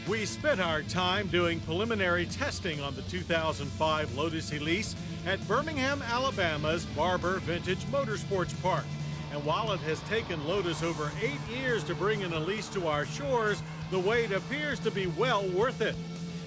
We spent our time doing preliminary testing on the 2005 Lotus Elise at Birmingham, Alabama's Barber Vintage Motorsports Park. And while it has taken Lotus over 8 years to bring an Elise to our shores, the wait appears to be well worth it.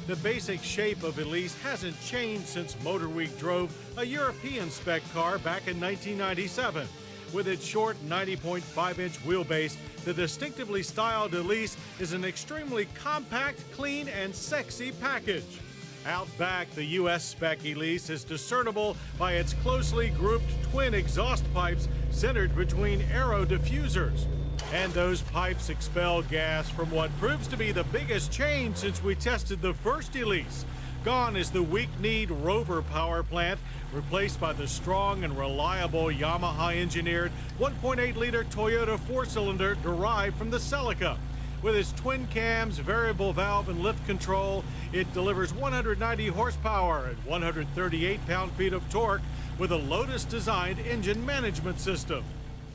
The basic shape of Elise hasn't changed since Motorweek drove a European spec car back in 1997. With its short 90.5-inch wheelbase, the distinctively styled Elise is an extremely compact, clean, and sexy package. Out back, the U.S. spec Elise is discernible by its closely grouped twin exhaust pipes centered between aero diffusers. And those pipes expel gas from what proves to be the biggest change since we tested the first Elise. Gone is the weak-kneed Rover power plant, replaced by the strong and reliable Yamaha-engineered 1.8-liter Toyota four-cylinder derived from the Celica. With its twin cams, variable valve, and lift control, it delivers 190 horsepower and 138 pound-feet of torque with a Lotus-designed engine management system.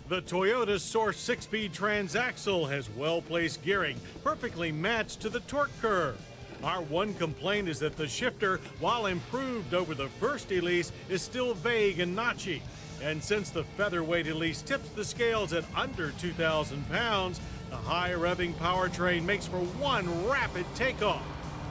The Toyota's Source 6-speed transaxle has well-placed gearing, perfectly matched to the torque curve. Our one complaint is that the shifter, while improved over the first Elise, is still vague and notchy. And since the featherweight Elise tips the scales at under 2,000 pounds, the high revving powertrain makes for one rapid takeoff.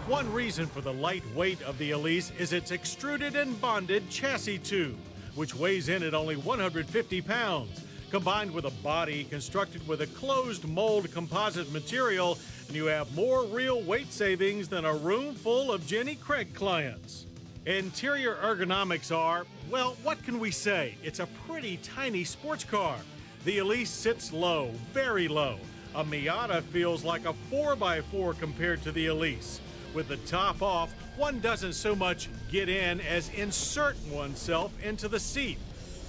One reason for the light weight of the Elise is its extruded and bonded chassis tube, which weighs in at only 150 pounds. Combined with a body constructed with a closed mold composite material, and you have more real weight savings than a room full of Jenny Craig clients. Interior ergonomics are, well, what can we say? It's a pretty tiny sports car. The Elise sits low, very low. A Miata feels like a 4x4 compared to the Elise. With the top off, one doesn't so much get in as insert oneself into the seat.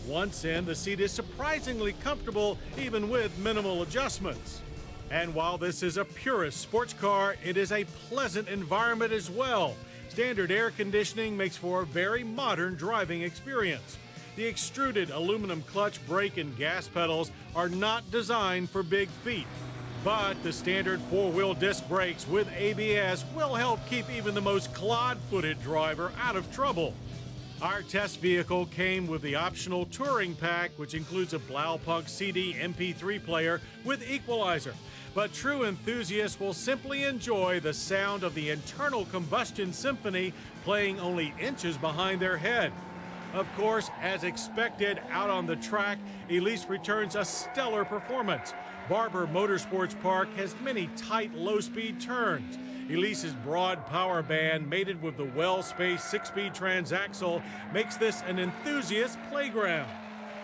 Once in, the seat is surprisingly comfortable, even with minimal adjustments. And while this is a purist sports car, it is a pleasant environment as well. Standard air conditioning makes for a very modern driving experience. The extruded aluminum clutch, brake, and gas pedals are not designed for big feet. But the standard four-wheel disc brakes with ABS will help keep even the most clod-footed driver out of trouble. Our test vehicle came with the optional touring pack, which includes a Blaupunk CD MP3 player with equalizer. But true enthusiasts will simply enjoy the sound of the internal combustion symphony playing only inches behind their head. Of course, as expected, out on the track, Elise returns a stellar performance. Barber Motorsports Park has many tight, low-speed turns. Elise's broad power band, mated with the well-spaced 6-speed transaxle, makes this an enthusiast playground.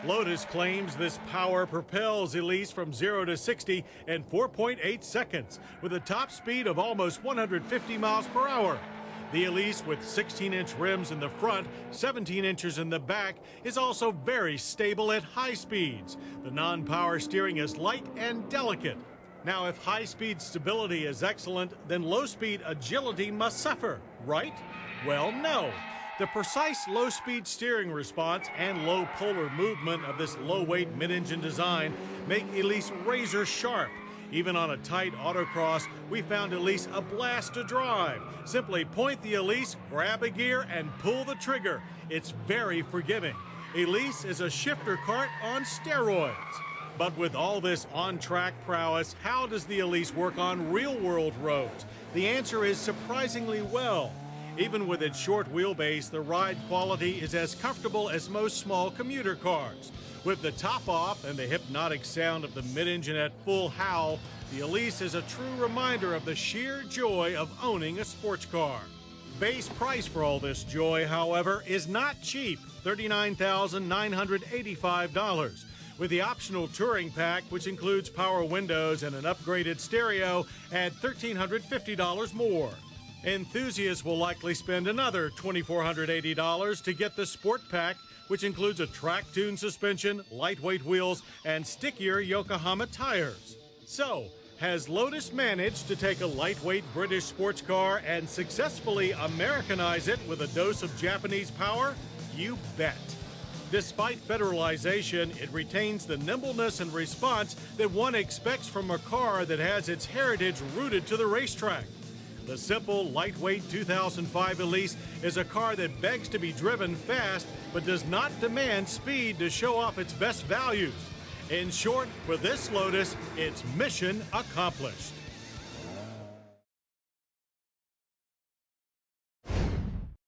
Lotus claims this power propels Elise from 0 to 60 in 4.8 seconds, with a top speed of almost 150 miles per hour. The Elise, with 16-inch rims in the front, 17 inches in the back, is also very stable at high speeds. The non-power steering is light and delicate. Now, if high-speed stability is excellent, then low-speed agility must suffer, right? Well, no. The precise low-speed steering response and low polar movement of this low-weight mid-engine design make Elise razor sharp. Even on a tight autocross, we found Elise a blast to drive. Simply point the Elise, grab a gear, and pull the trigger. It's very forgiving. Elise is a shifter cart on steroids. But with all this on-track prowess, how does the Elise work on real-world roads? The answer is surprisingly well. Even with its short wheelbase, the ride quality is as comfortable as most small commuter cars. With the top off and the hypnotic sound of the mid-engine at full howl, the Elise is a true reminder of the sheer joy of owning a sports car. Base price for all this joy, however, is not cheap, $39,985. With the optional touring pack, which includes power windows and an upgraded stereo, add $1,350 more. Enthusiasts will likely spend another $2,480 to get the Sport Pack, which includes a track-tuned suspension, lightweight wheels, and stickier Yokohama tires. So, has Lotus managed to take a lightweight British sports car and successfully Americanize it with a dose of Japanese power? You bet. Despite federalization, it retains the nimbleness and response that one expects from a car that has its heritage rooted to the racetrack. The simple, lightweight 2005 Elise is a car that begs to be driven fast, but does not demand speed to show off its best values. In short, for this Lotus, it's mission accomplished.